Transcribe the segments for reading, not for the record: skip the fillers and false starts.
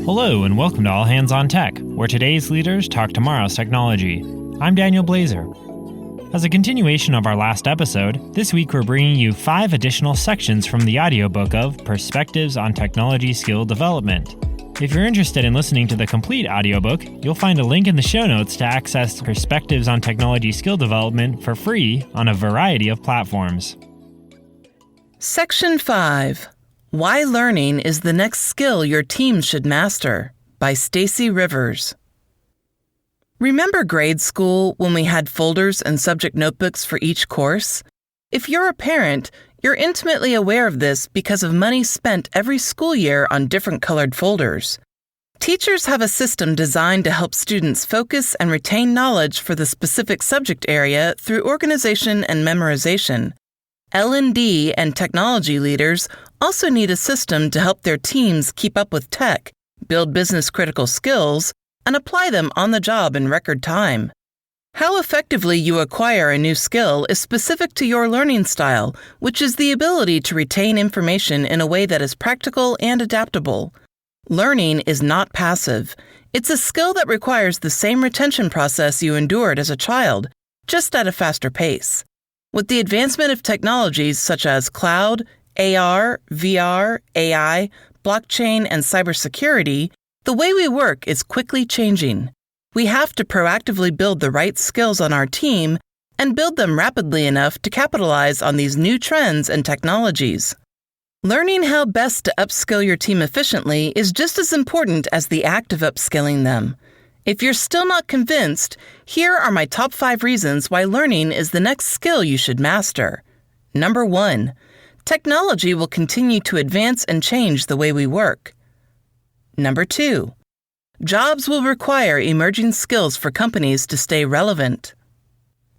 Hello and welcome to All Hands on Tech, where today's leaders talk tomorrow's technology. I'm Daniel Blazer. As a continuation of our last episode, this week we're bringing you 5 additional sections from the audiobook of Perspectives on Technology Skill Development. If you're interested in listening to the complete audiobook, you'll find a link in the show notes to access Perspectives on Technology Skill Development for free on a variety of platforms. Section 5. Why Learning is the Next Skill Your Team Should Master by Stacy Rivers. Remember grade school when we had folders and subject notebooks for each course? If you're a parent, you're intimately aware of this because of money spent every school year on different colored folders. Teachers have a system designed to help students focus and retain knowledge for the specific subject area through organization and memorization. L&D and technology leaders also need a system to help their teams keep up with tech, build business-critical skills, and apply them on the job in record time. How effectively you acquire a new skill is specific to your learning style, which is the ability to retain information in a way that is practical and adaptable. Learning is not passive. It's a skill that requires the same retention process you endured as a child, just at a faster pace. With the advancement of technologies such as cloud, AR, VR, AI, blockchain, and cybersecurity, the way we work is quickly changing. We have to proactively build the right skills on our team and build them rapidly enough to capitalize on these new trends and technologies. Learning how best to upskill your team efficiently is just as important as the act of upskilling them. If you're still not convinced, here are my top 5 reasons why learning is the next skill you should master. Number 1. Technology will continue to advance and change the way we work. Number 2. Jobs will require emerging skills for companies to stay relevant.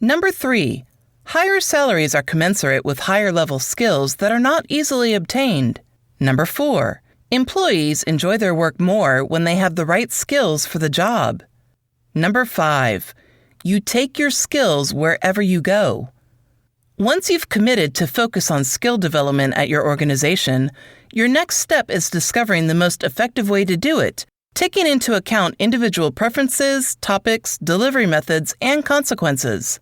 Number 3. Higher salaries are commensurate with higher-level skills that are not easily obtained. Number 4. Employees enjoy their work more when they have the right skills for the job. Number 5. You take your skills wherever you go. Once you've committed to focus on skill development at your organization, your next step is discovering the most effective way to do it, taking into account individual preferences, topics, delivery methods, and consequences.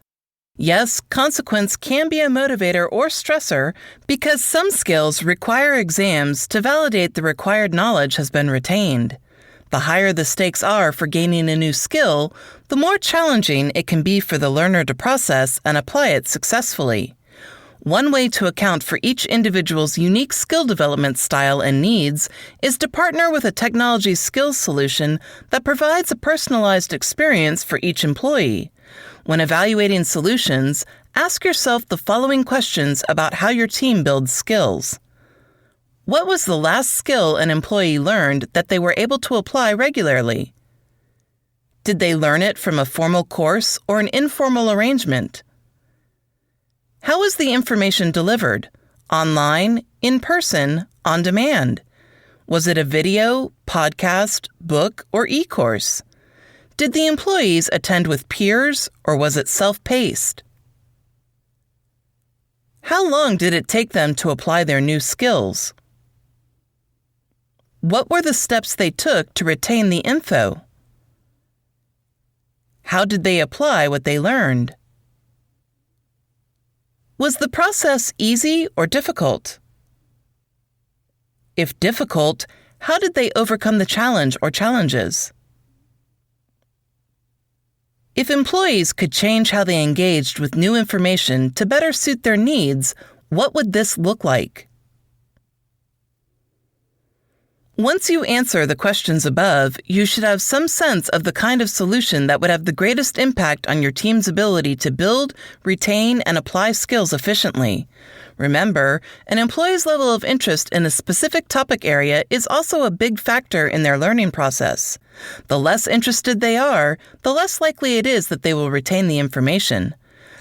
Yes, consequence can be a motivator or stressor because some skills require exams to validate the required knowledge has been retained. The higher the stakes are for gaining a new skill, the more challenging it can be for the learner to process and apply it successfully. One way to account for each individual's unique skill development style and needs is to partner with a technology skills solution that provides a personalized experience for each employee. When evaluating solutions, ask yourself the following questions about how your team builds skills. What was the last skill an employee learned that they were able to apply regularly? Did they learn it from a formal course or an informal arrangement? How was the information delivered? Online, in person, on demand? Was it a video, podcast, book, or e-course? Did the employees attend with peers, or was it self-paced? How long did it take them to apply their new skills? What were the steps they took to retain the info? How did they apply what they learned? Was the process easy or difficult? If difficult, how did they overcome the challenge or challenges? If employees could change how they engaged with new information to better suit their needs, what would this look like? Once you answer the questions above, you should have some sense of the kind of solution that would have the greatest impact on your team's ability to build, retain, and apply skills efficiently. Remember, an employee's level of interest in a specific topic area is also a big factor in their learning process. The less interested they are, the less likely it is that they will retain the information.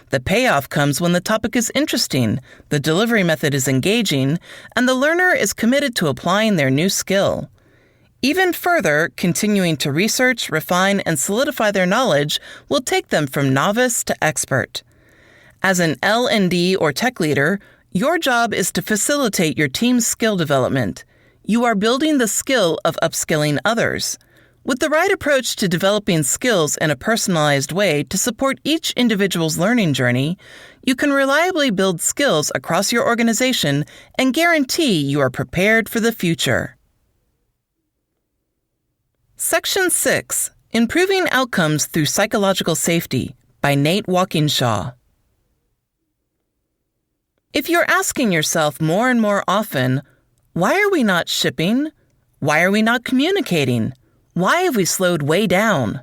The payoff comes when the topic is interesting, the delivery method is engaging, and the learner is committed to applying their new skill. Even further, continuing to research, refine, and solidify their knowledge will take them from novice to expert. As an L&D or tech leader, your job is to facilitate your team's skill development. You are building the skill of upskilling others. With the right approach to developing skills in a personalized way to support each individual's learning journey, you can reliably build skills across your organization and guarantee you are prepared for the future. Section 6, Improving Outcomes Through Psychological Safety by Nate Walkinshaw. If you're asking yourself more and more often, why are we not shipping? Why are we not communicating? Why have we slowed way down?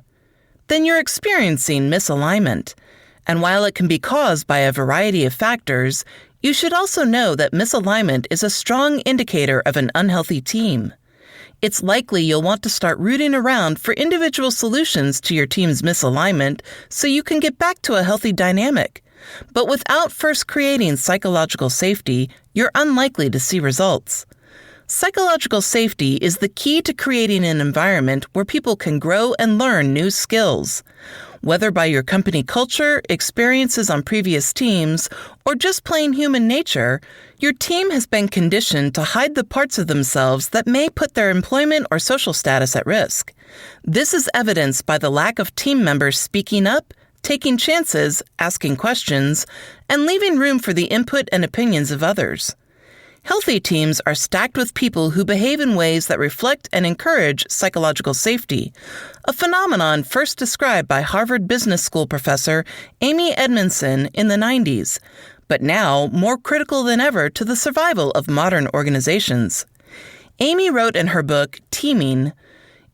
Then you're experiencing misalignment. And while it can be caused by a variety of factors, you should also know that misalignment is a strong indicator of an unhealthy team. It's likely you'll want to start rooting around for individual solutions to your team's misalignment so you can get back to a healthy dynamic. But without first creating psychological safety, you're unlikely to see results. Psychological safety is the key to creating an environment where people can grow and learn new skills. Whether by your company culture, experiences on previous teams, or just plain human nature, your team has been conditioned to hide the parts of themselves that may put their employment or social status at risk. This is evidenced by the lack of team members speaking up, taking chances, asking questions, and leaving room for the input and opinions of others. Healthy teams are stacked with people who behave in ways that reflect and encourage psychological safety, a phenomenon first described by Harvard Business School professor Amy Edmondson in the 90s, but now more critical than ever to the survival of modern organizations. Amy wrote in her book, Teaming,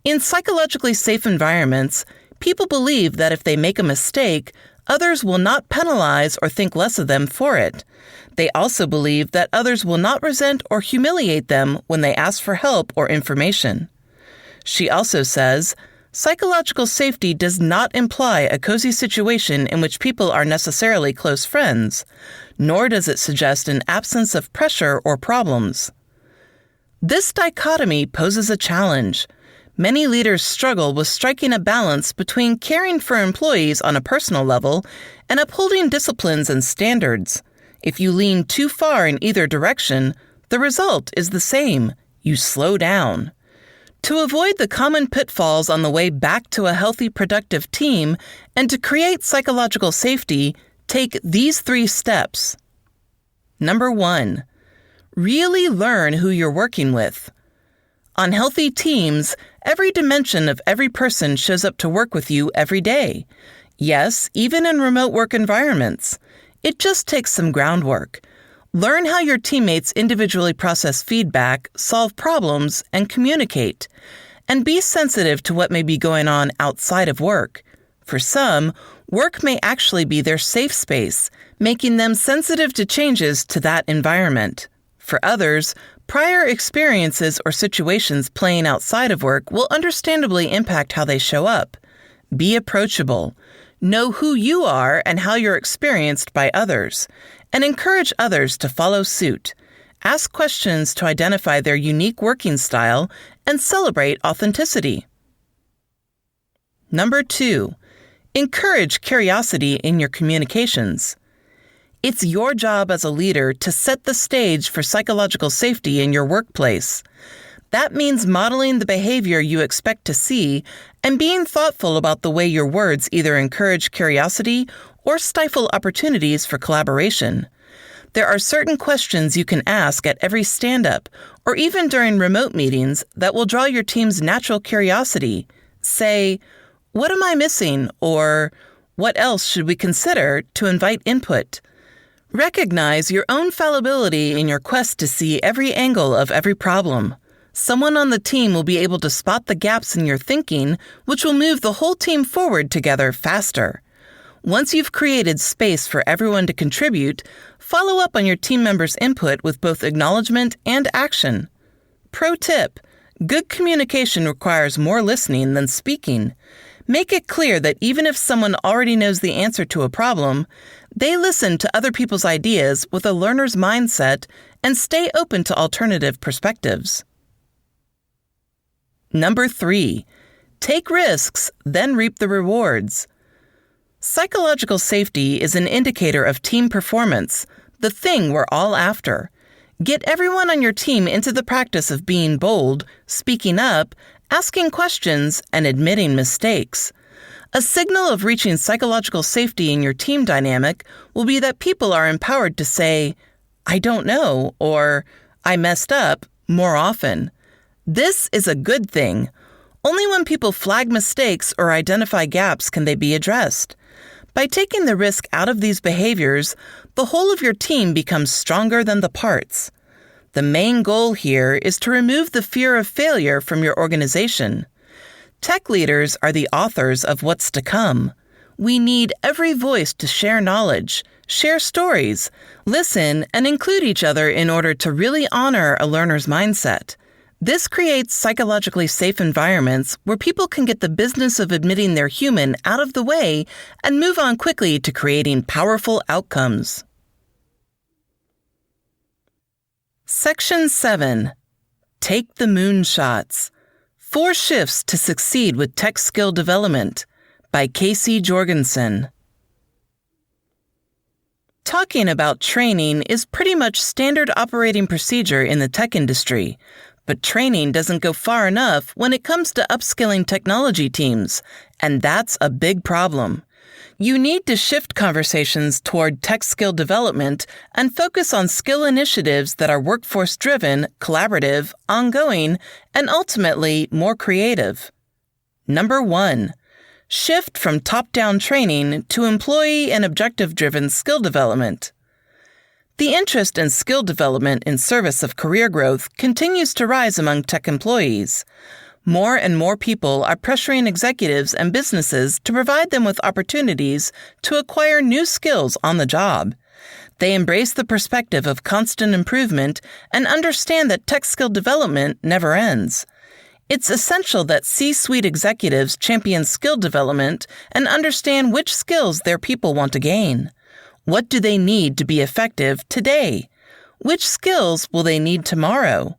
"In psychologically safe environments, people believe that if they make a mistake, others will not penalize or think less of them for it. They also believe that others will not resent or humiliate them when they ask for help or information." She also says, "Psychological safety does not imply a cozy situation in which people are necessarily close friends, nor does it suggest an absence of pressure or problems." This dichotomy poses a challenge. Many leaders struggle with striking a balance between caring for employees on a personal level and upholding disciplines and standards. If you lean too far in either direction, the result is the same. You slow down. To avoid the common pitfalls on the way back to a healthy, productive team and to create psychological safety, take these 3 steps. Number 1, really learn who you're working with. On healthy teams, every dimension of every person shows up to work with you every day. Yes, even in remote work environments. It just takes some groundwork. Learn how your teammates individually process feedback, solve problems, and communicate. And be sensitive to what may be going on outside of work. For some, work may actually be their safe space, making them sensitive to changes to that environment. For others, prior experiences or situations playing outside of work will understandably impact how they show up. Be approachable. Know who you are and how you're experienced by others, and encourage others to follow suit. Ask questions to identify their unique working style and celebrate authenticity. Number 2, encourage curiosity in your communications. It's your job as a leader to set the stage for psychological safety in your workplace. That means modeling the behavior you expect to see and being thoughtful about the way your words either encourage curiosity or stifle opportunities for collaboration. There are certain questions you can ask at every stand-up or even during remote meetings that will draw your team's natural curiosity. Say, "What am I missing?" or "What else should we consider?" to invite input. Recognize your own fallibility in your quest to see every angle of every problem. Someone on the team will be able to spot the gaps in your thinking, which will move the whole team forward together faster. Once you've created space for everyone to contribute, follow up on your team members' input with both acknowledgement and action. Pro tip: good communication requires more listening than speaking. Make it clear that even if someone already knows the answer to a problem, they listen to other people's ideas with a learner's mindset and stay open to alternative perspectives. Number 3, take risks, then reap the rewards. Psychological safety is an indicator of team performance, the thing we're all after. Get everyone on your team into the practice of being bold, speaking up, asking questions, and admitting mistakes. A signal of reaching psychological safety in your team dynamic will be that people are empowered to say, "I don't know," or "I messed up," more often. This is a good thing. Only when people flag mistakes or identify gaps can they be addressed. By taking the risk out of these behaviors, the whole of your team becomes stronger than the parts. The main goal here is to remove the fear of failure from your organization. Tech leaders are the authors of what's to come. We need every voice to share knowledge, share stories, listen, and include each other in order to really honor a learner's mindset. This creates psychologically safe environments where people can get the business of admitting they're human out of the way and move on quickly to creating powerful outcomes. Section 7. Take the Moonshots. 4 Shifts to Succeed with Tech Skill Development by Casey Jorgensen. Talking about training is pretty much standard operating procedure in the tech industry, but training doesn't go far enough when it comes to upskilling technology teams, and that's a big problem. You need to shift conversations toward tech skill development and focus on skill initiatives that are workforce-driven, collaborative, ongoing, and ultimately more creative. Number 1. Shift from top-down training to employee and objective-driven skill development. The interest in skill development in service of career growth continues to rise among tech employees. More and more people are pressuring executives and businesses to provide them with opportunities to acquire new skills on the job. They embrace the perspective of constant improvement and understand that tech skill development never ends. It's essential that C-suite executives champion skill development and understand which skills their people want to gain. What do they need to be effective today? Which skills will they need tomorrow?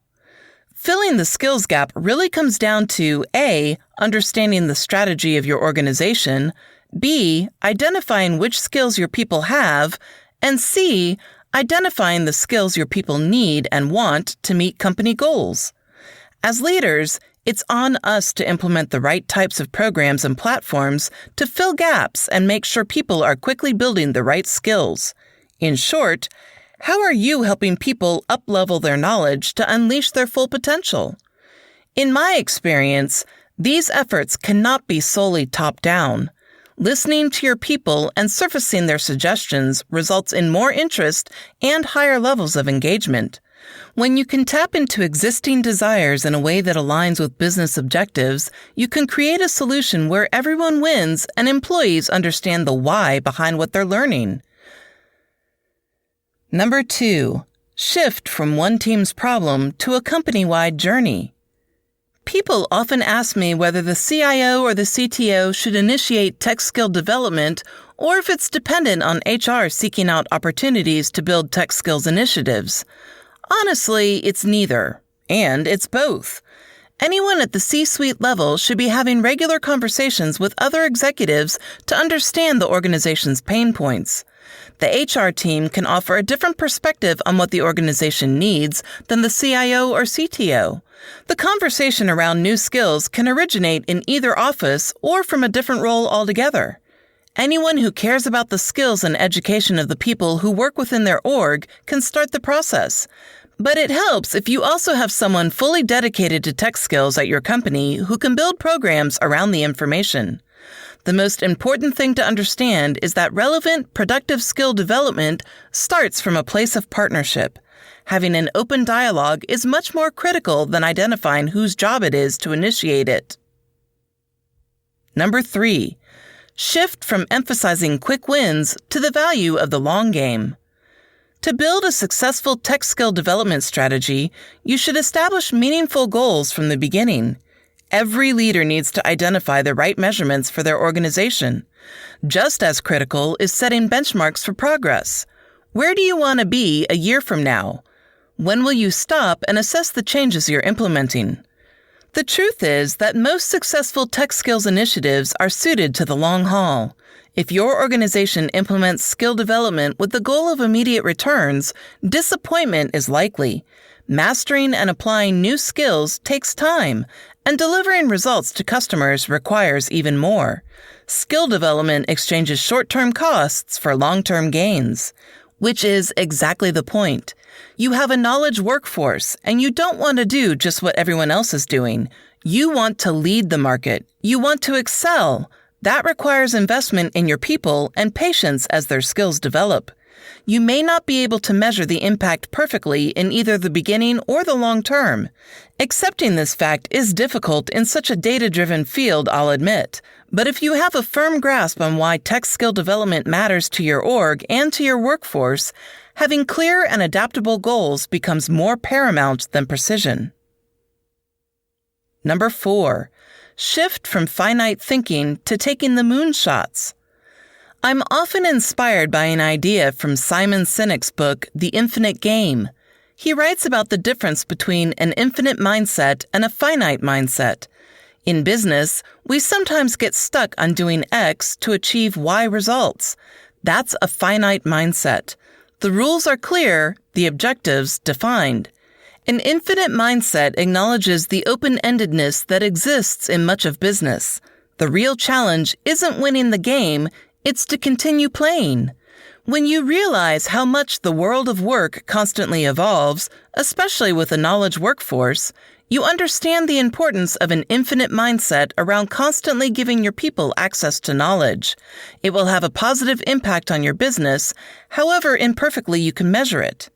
Filling the skills gap really comes down to A, understanding the strategy of your organization, B, identifying which skills your people have, and C, identifying the skills your people need and want to meet company goals. As leaders, it's on us to implement the right types of programs and platforms to fill gaps and make sure people are quickly building the right skills. In short, how are you helping people up-level their knowledge to unleash their full potential? In my experience, these efforts cannot be solely top-down. Listening to your people and surfacing their suggestions results in more interest and higher levels of engagement. When you can tap into existing desires in a way that aligns with business objectives, you can create a solution where everyone wins and employees understand the why behind what they're learning. Number 2, shift from one team's problem to a company-wide journey. People often ask me whether the CIO or the CTO should initiate tech skill development or if it's dependent on HR seeking out opportunities to build tech skills initiatives. Honestly, it's neither, and it's both. Anyone at the C-suite level should be having regular conversations with other executives to understand the organization's pain points. The HR team can offer a different perspective on what the organization needs than the CIO or CTO. The conversation around new skills can originate in either office or from a different role altogether. Anyone who cares about the skills and education of the people who work within their org can start the process. But it helps if you also have someone fully dedicated to tech skills at your company who can build programs around the information. The most important thing to understand is that relevant, productive skill development starts from a place of partnership. Having an open dialogue is much more critical than identifying whose job it is to initiate it. Number 3. Shift from emphasizing quick wins to the value of the long game. To build a successful tech skill development strategy, you should establish meaningful goals from the beginning. Every leader needs to identify the right measurements for their organization. Just as critical is setting benchmarks for progress. Where do you want to be a year from now? When will you stop and assess the changes you're implementing? The truth is that most successful tech skills initiatives are suited to the long haul. If your organization implements skill development with the goal of immediate returns, disappointment is likely. Mastering and applying new skills takes time, and delivering results to customers requires even more. Skill development exchanges short-term costs for long-term gains, which is exactly the point. You have a knowledge workforce, and you don't want to do just what everyone else is doing. You want to lead the market. You want to excel. That requires investment in your people and patience as their skills develop. You may not be able to measure the impact perfectly in either the beginning or the long term. Accepting this fact is difficult in such a data-driven field, I'll admit. But if you have a firm grasp on why tech skill development matters to your org and to your workforce, having clear and adaptable goals becomes more paramount than precision. Number 4. Shift from finite thinking to taking the moonshots. I'm often inspired by an idea from Simon Sinek's book, The Infinite Game. He writes about the difference between an infinite mindset and a finite mindset. In business, we sometimes get stuck on doing X to achieve Y results. That's a finite mindset. The rules are clear, the objectives defined. An infinite mindset acknowledges the open-endedness that exists in much of business. The real challenge isn't winning the game, it's to continue playing. When you realize how much the world of work constantly evolves, especially with a knowledge workforce, you understand the importance of an infinite mindset around constantly giving your people access to knowledge. It will have a positive impact on your business, however imperfectly you can measure it.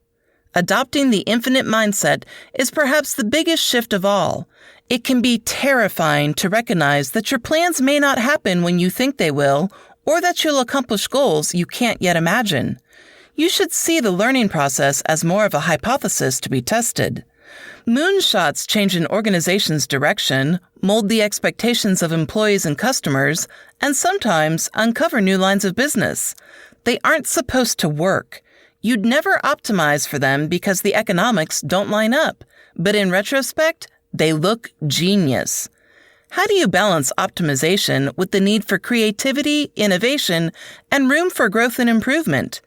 Adopting the infinite mindset is perhaps the biggest shift of all. It can be terrifying to recognize that your plans may not happen when you think they will, or that you'll accomplish goals you can't yet imagine. You should see the learning process as more of a hypothesis to be tested. Moonshots change an organization's direction, mold the expectations of employees and customers, and sometimes uncover new lines of business. They aren't supposed to work. You'd never optimize for them because the economics don't line up, but in retrospect, they look genius. How do you balance optimization with the need for creativity, innovation, and room for growth and improvement?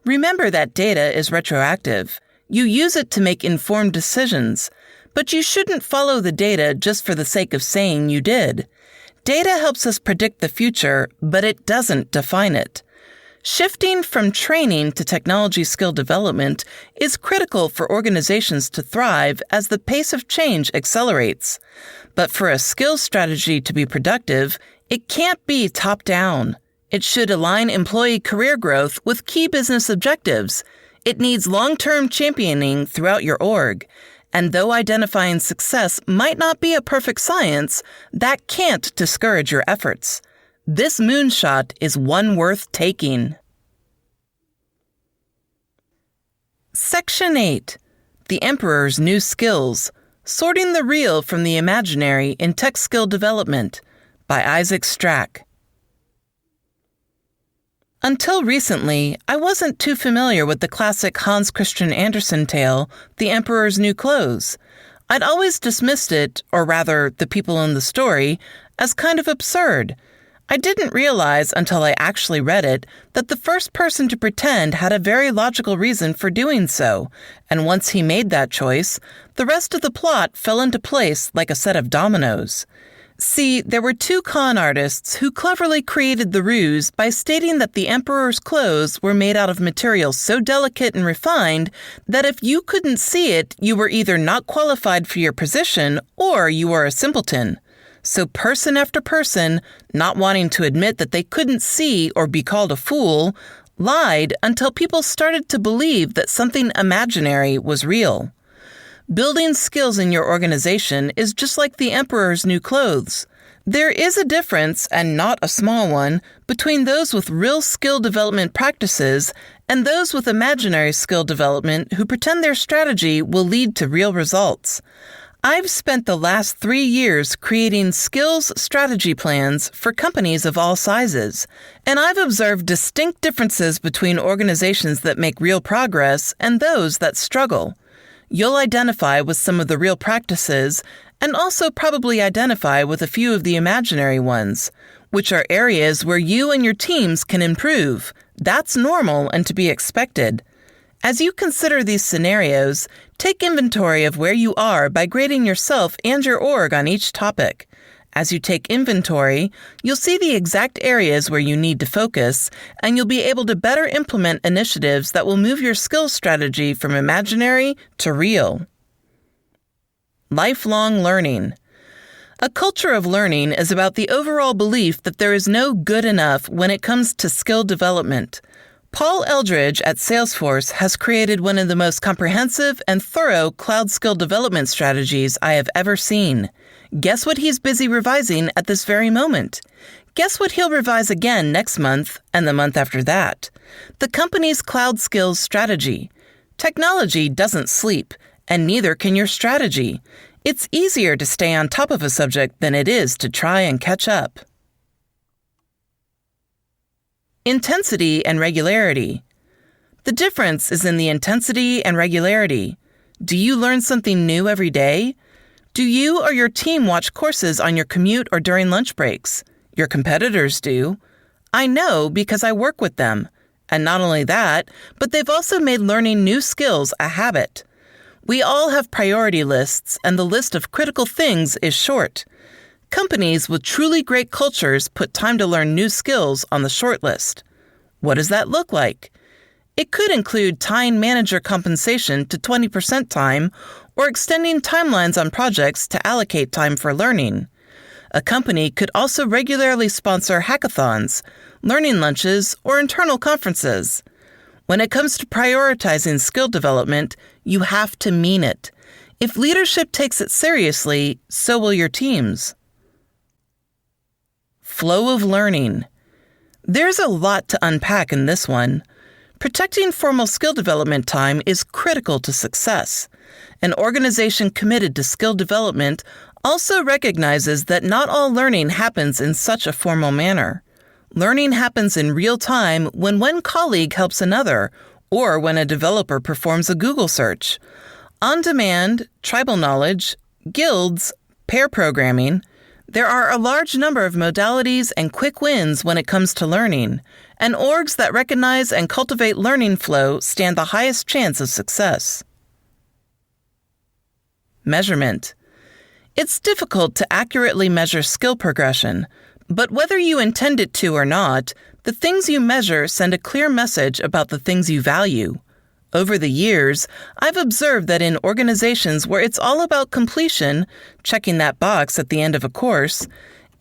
Remember that data is retroactive. You use it to make informed decisions, but you shouldn't follow the data just for the sake of saying you did. Data helps us predict the future, but it doesn't define it. Shifting from training to technology skill development is critical for organizations to thrive as the pace of change accelerates. But for a skills strategy to be productive, it can't be top-down. It should align employee career growth with key business objectives. It needs long-term championing throughout your org. And though identifying success might not be a perfect science, that can't discourage your efforts. This moonshot is one worth taking. Section 8. The Emperor's New Skills. Sorting the Real from the Imaginary in Tech Skill Development by Isaac Strack. Until recently, I wasn't too familiar with the classic Hans Christian Andersen tale, The Emperor's New Clothes. I'd always dismissed it, or rather, the people in the story, as kind of absurd. I didn't realize until I actually read it that the first person to pretend had a very logical reason for doing so, and once he made that choice, the rest of the plot fell into place like a set of dominoes. See, there were two con artists who cleverly created the ruse by stating that the emperor's clothes were made out of materials so delicate and refined that if you couldn't see it, you were either not qualified for your position or you were a simpleton. So person after person, not wanting to admit that they couldn't see or be called a fool, lied until people started to believe that something imaginary was real. Building skills in your organization is just like the emperor's new clothes. There is a difference, and not a small one, between those with real skill development practices and those with imaginary skill development who pretend their strategy will lead to real results. I've spent the last 3 years creating skills strategy plans for companies of all sizes, and I've observed distinct differences between organizations that make real progress and those that struggle. You'll identify with some of the real practices and also probably identify with a few of the imaginary ones. which are areas where you and your teams can improve. That's normal and to be expected. As you consider these scenarios, take inventory of where you are by grading yourself and your org on each topic. As you take inventory, you'll see the exact areas where you need to focus, and you'll be able to better implement initiatives that will move your skills strategy from imaginary to real. Lifelong learning. A culture of learning is about the overall belief that there is no good enough when it comes to skill development. Paul Eldridge at Salesforce has created one of the most comprehensive and thorough cloud skill development strategies I have ever seen. Guess what he's busy revising at this very moment? Guess what he'll revise again next month and the month after that? The company's cloud skills strategy. Technology doesn't sleep, and neither can your strategy. It's easier to stay on top of a subject than it is to try and catch up. Intensity and regularity. The difference is in the intensity and regularity. Do you learn something new every day? Do you or your team watch courses on your commute or during lunch breaks? Your competitors do. I know because I work with them. And not only that, but they've also made learning new skills a habit. We all have priority lists, and the list of critical things is short. Companies with truly great cultures put time to learn new skills on the short list. What does that look like? It could include tying manager compensation to 20% time or extending timelines on projects to allocate time for learning. A company could also regularly sponsor hackathons, learning lunches, or internal conferences. When it comes to prioritizing skill development, you have to mean it. If leadership takes it seriously, so will your teams. Flow of learning. There's a lot to unpack in this one. Protecting formal skill development time is critical to success. An organization committed to skill development also recognizes that not all learning happens in such a formal manner. Learning happens in real time when one colleague helps another, or when a developer performs a Google search. On demand, tribal knowledge, guilds, pair programming. There are a large number of modalities and quick wins when it comes to learning, and orgs that recognize and cultivate learning flow stand the highest chance of success. Measurement. It's difficult to accurately measure skill progression, but whether you intend it to or not, the things you measure send a clear message about the things you value. Over the years, I've observed that in organizations where it's all about completion, checking that box at the end of a course,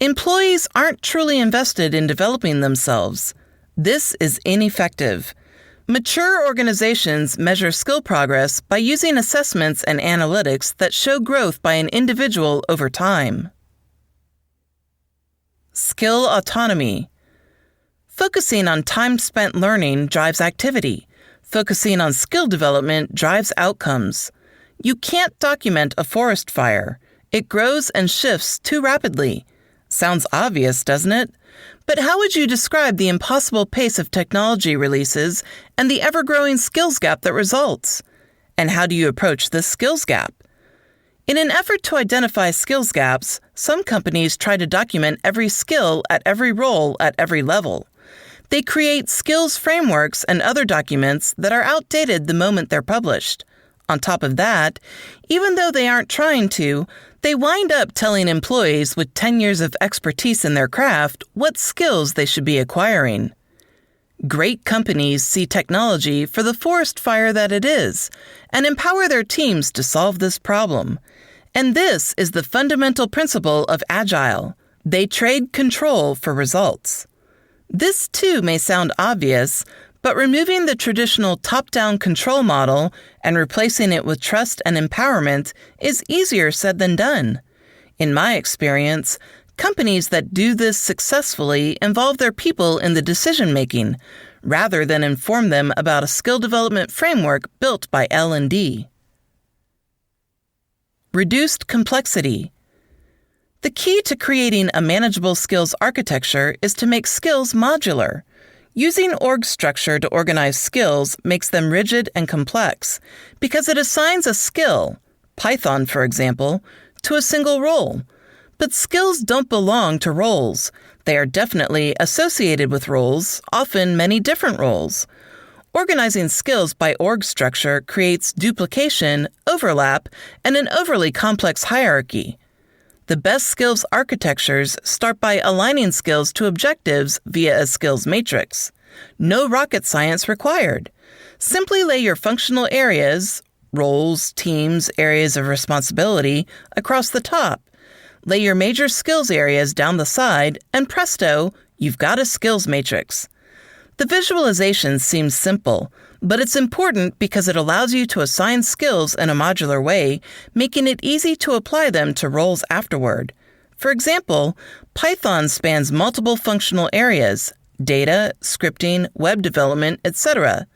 employees aren't truly invested in developing themselves. This is ineffective. Mature organizations measure skill progress by using assessments and analytics that show growth by an individual over time. Skill autonomy. Focusing on time spent learning drives activity. Focusing on skill development drives outcomes. You can't document a forest fire. It grows and shifts too rapidly. Sounds obvious, doesn't it? But how would you describe the impossible pace of technology releases and the ever-growing skills gap that results? And how do you approach this skills gap? In an effort to identify skills gaps, some companies try to document every skill at every role at every level. They create skills frameworks and other documents that are outdated the moment they're published. On top of that, even though they aren't trying to, they wind up telling employees with 10 years of expertise in their craft what skills they should be acquiring. Great companies see technology for the forest fire that it is and empower their teams to solve this problem. And this is the fundamental principle of Agile. They trade control for results. This too may sound obvious, but removing the traditional top-down control model and replacing it with trust and empowerment is easier said than done. In my experience, companies that do this successfully involve their people in the decision-making, rather than inform them about a skill development framework built by L&D. Reduced complexity. The key to creating a manageable skills architecture is to make skills modular. Using org structure to organize skills makes them rigid and complex because it assigns a skill, Python for example, to a single role. But skills don't belong to roles. They are definitely associated with roles, often many different roles. Organizing skills by org structure creates duplication, overlap, and an overly complex hierarchy. The best skills architectures start by aligning skills to objectives via a skills matrix. No rocket science required. Simply lay your functional areas, roles, teams, areas of responsibility, across the top. Lay your major skills areas down the side, and presto, you've got a skills matrix. The visualization seems simple, but it's important because it allows you to assign skills in a modular way, making it easy to apply them to roles afterward. For example, Python spans multiple functional areas: data, scripting, web development, etc.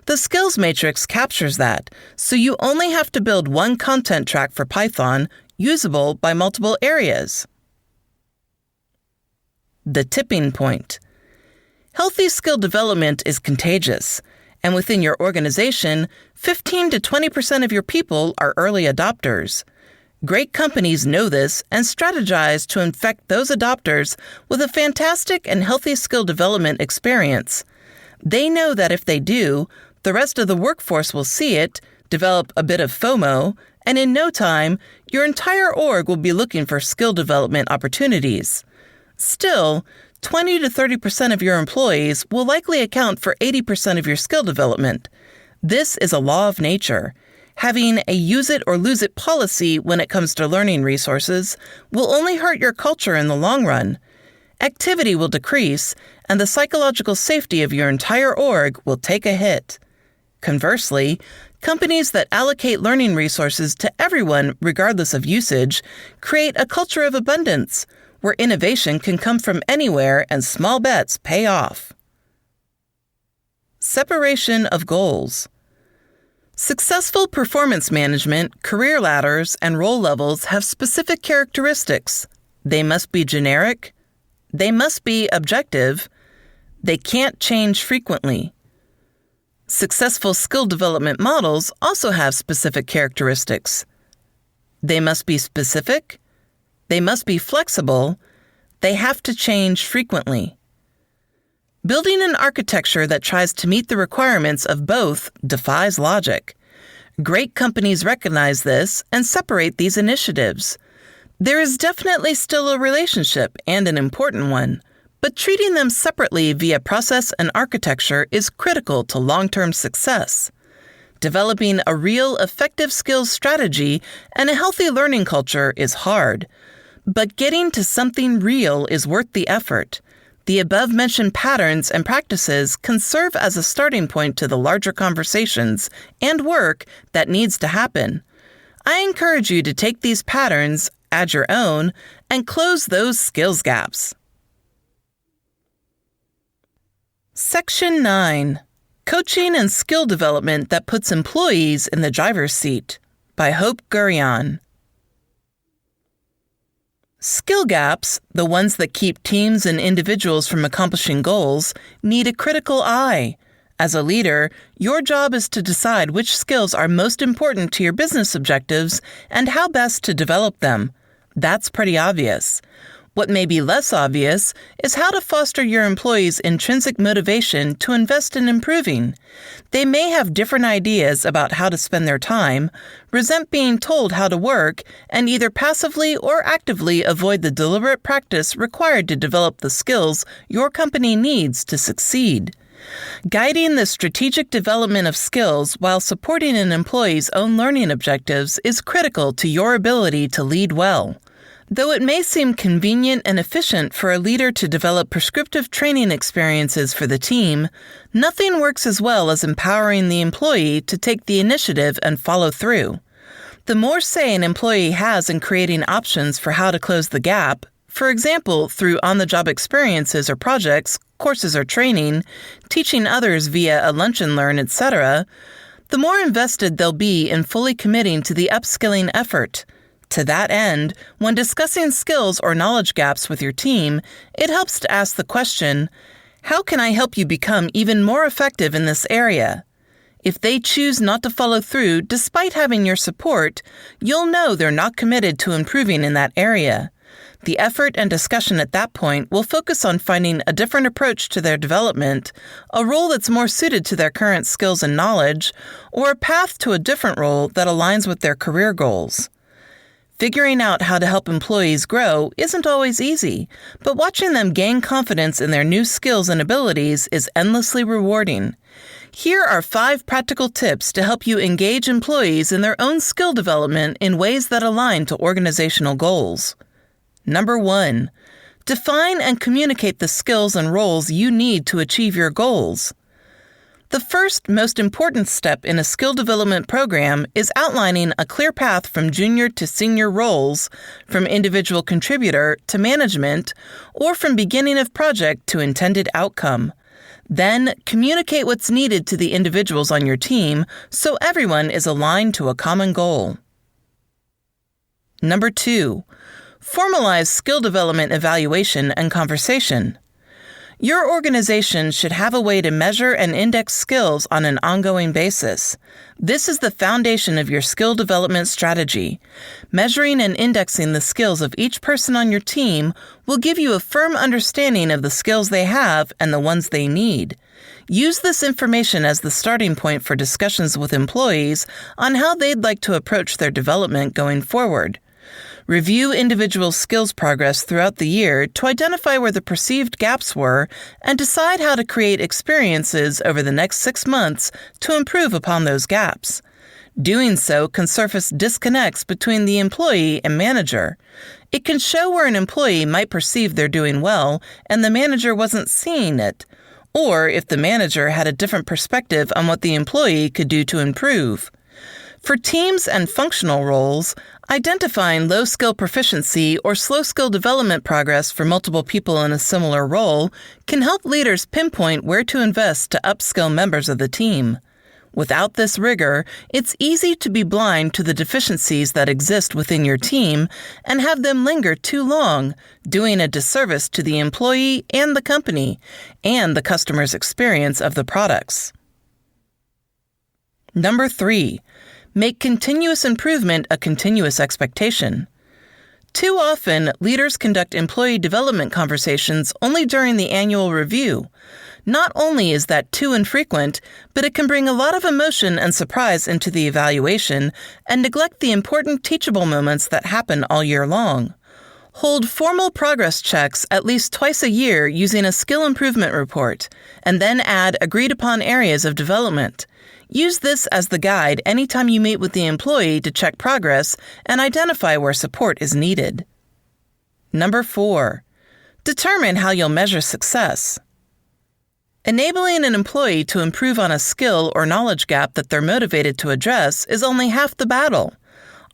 The skills matrix captures that, so you only have to build one content track for Python, usable by multiple areas. The tipping point. Healthy skill development is contagious, and within your organization, 15 to 20% of your people are early adopters. Great companies know this and strategize to infect those adopters with a fantastic and healthy skill development experience. They know that if they do, the rest of the workforce will see it, develop a bit of FOMO, and in no time, your entire org will be looking for skill development opportunities. Still, 20 to 30% of your employees will likely account for 80% of your skill development. This is a law of nature. Having a use it or lose it policy when it comes to learning resources will only hurt your culture in the long run. Activity will decrease, and the psychological safety of your entire org will take a hit. Conversely, companies that allocate learning resources to everyone regardless of usage create a culture of abundance, where innovation can come from anywhere and small bets pay off. Separation of goals. Successful performance management, career ladders, and role levels have specific characteristics. They must be generic. They must be objective. They can't change frequently. Successful skill development models also have specific characteristics. They must be specific. They must be flexible. They have to change frequently. Building an architecture that tries to meet the requirements of both defies logic. Great companies recognize this and separate these initiatives. There is definitely still a relationship, and an important one, but treating them separately via process and architecture is critical to long-term success. Developing a real effective skills strategy and a healthy learning culture is hard, but getting to something real is worth the effort. The above-mentioned patterns and practices can serve as a starting point to the larger conversations and work that needs to happen. I encourage you to take these patterns, add your own, and close those skills gaps. Section 9. Coaching and Skill Development that Puts Employees in the Driver's Seat, by Hope Gurion. Skill gaps, the ones that keep teams and individuals from accomplishing goals, need a critical eye. As a leader, your job is to decide which skills are most important to your business objectives and how best to develop them. That's pretty obvious. What may be less obvious is how to foster your employees' intrinsic motivation to invest in improving. They may have different ideas about how to spend their time, resent being told how to work, and either passively or actively avoid the deliberate practice required to develop the skills your company needs to succeed. Guiding the strategic development of skills while supporting an employee's own learning objectives is critical to your ability to lead well. Though it may seem convenient and efficient for a leader to develop prescriptive training experiences for the team, nothing works as well as empowering the employee to take the initiative and follow through. The more say an employee has in creating options for how to close the gap, for example, through on-the-job experiences or projects, courses or training, teaching others via a lunch and learn, etc., the more invested they'll be in fully committing to the upskilling effort. To that end, when discussing skills or knowledge gaps with your team, it helps to ask the question, how can I help you become even more effective in this area? If they choose not to follow through despite having your support, you'll know they're not committed to improving in that area. The effort and discussion at that point will focus on finding a different approach to their development, a role that's more suited to their current skills and knowledge, or a path to a different role that aligns with their career goals. Figuring out how to help employees grow isn't always easy, but watching them gain confidence in their new skills and abilities is endlessly rewarding. Here are 5 practical tips to help you engage employees in their own skill development in ways that align to organizational goals. Number 1, define and communicate the skills and roles you need to achieve your goals. The first, most important step in a skill development program is outlining a clear path from junior to senior roles, from individual contributor to management, or from beginning of project to intended outcome. Then, communicate what's needed to the individuals on your team so everyone is aligned to a common goal. Number 2, formalize skill development evaluation and conversation. Your organization should have a way to measure and index skills on an ongoing basis. This is the foundation of your skill development strategy. Measuring and indexing the skills of each person on your team will give you a firm understanding of the skills they have and the ones they need. Use this information as the starting point for discussions with employees on how they'd like to approach their development going forward. Review individual skills progress throughout the year to identify where the perceived gaps were and decide how to create experiences over the next 6 months to improve upon those gaps. Doing so can surface disconnects between the employee and manager. It can show where an employee might perceive they're doing well and the manager wasn't seeing it, or if the manager had a different perspective on what the employee could do to improve. For teams and functional roles, identifying low-skill proficiency or slow-skill development progress for multiple people in a similar role can help leaders pinpoint where to invest to upskill members of the team. Without this rigor, it's easy to be blind to the deficiencies that exist within your team and have them linger too long, doing a disservice to the employee and the company, and the customer's experience of the products. Number 3, make continuous improvement a continuous expectation. Too often, leaders conduct employee development conversations only during the annual review. Not only is that too infrequent, but it can bring a lot of emotion and surprise into the evaluation and neglect the important teachable moments that happen all year long. Hold formal progress checks at least twice a year using a skill improvement report, and then add agreed-upon areas of development. Use this as the guide anytime you meet with the employee to check progress and identify where support is needed. Number 4, determine how you'll measure success. Enabling an employee to improve on a skill or knowledge gap that they're motivated to address is only half the battle.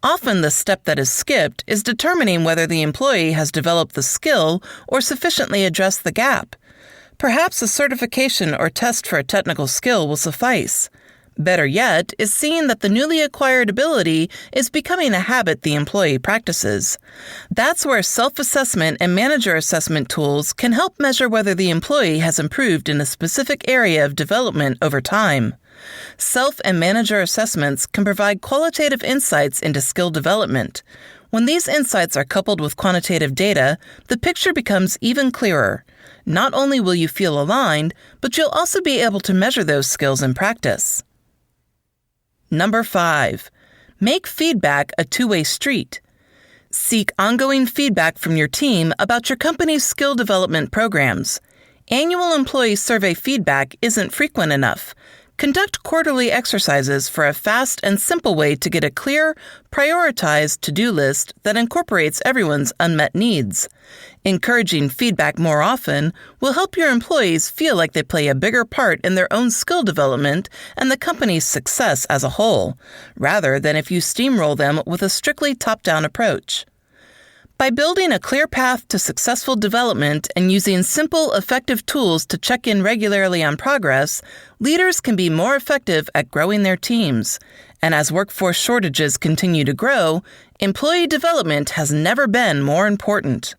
Often the step that is skipped is determining whether the employee has developed the skill or sufficiently addressed the gap. Perhaps a certification or test for a technical skill will suffice. Better yet is seeing that the newly acquired ability is becoming a habit the employee practices. That's where self-assessment and manager assessment tools can help measure whether the employee has improved in a specific area of development over time. Self and manager assessments can provide qualitative insights into skill development. When these insights are coupled with quantitative data, the picture becomes even clearer. Not only will you feel aligned, but you'll also be able to measure those skills in practice. Number 5, make feedback a two-way street. Seek ongoing feedback from your team about your company's skill development programs. Annual employee survey feedback isn't frequent enough. Conduct quarterly exercises for a fast and simple way to get a clear, prioritized to-do list that incorporates everyone's unmet needs. Encouraging feedback more often will help your employees feel like they play a bigger part in their own skill development and the company's success as a whole, rather than if you steamroll them with a strictly top-down approach. By building a clear path to successful development and using simple, effective tools to check in regularly on progress, leaders can be more effective at growing their teams. And as workforce shortages continue to grow, employee development has never been more important.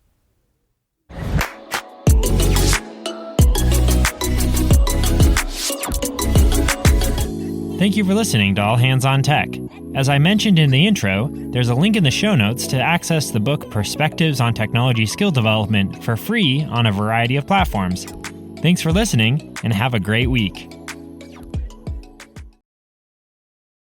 Thank you for listening to All Hands on Tech. As I mentioned in the intro, there's a link in the show notes to access the book Perspectives on Technology Skill Development for free on a variety of platforms. Thanks for listening, and have a great week.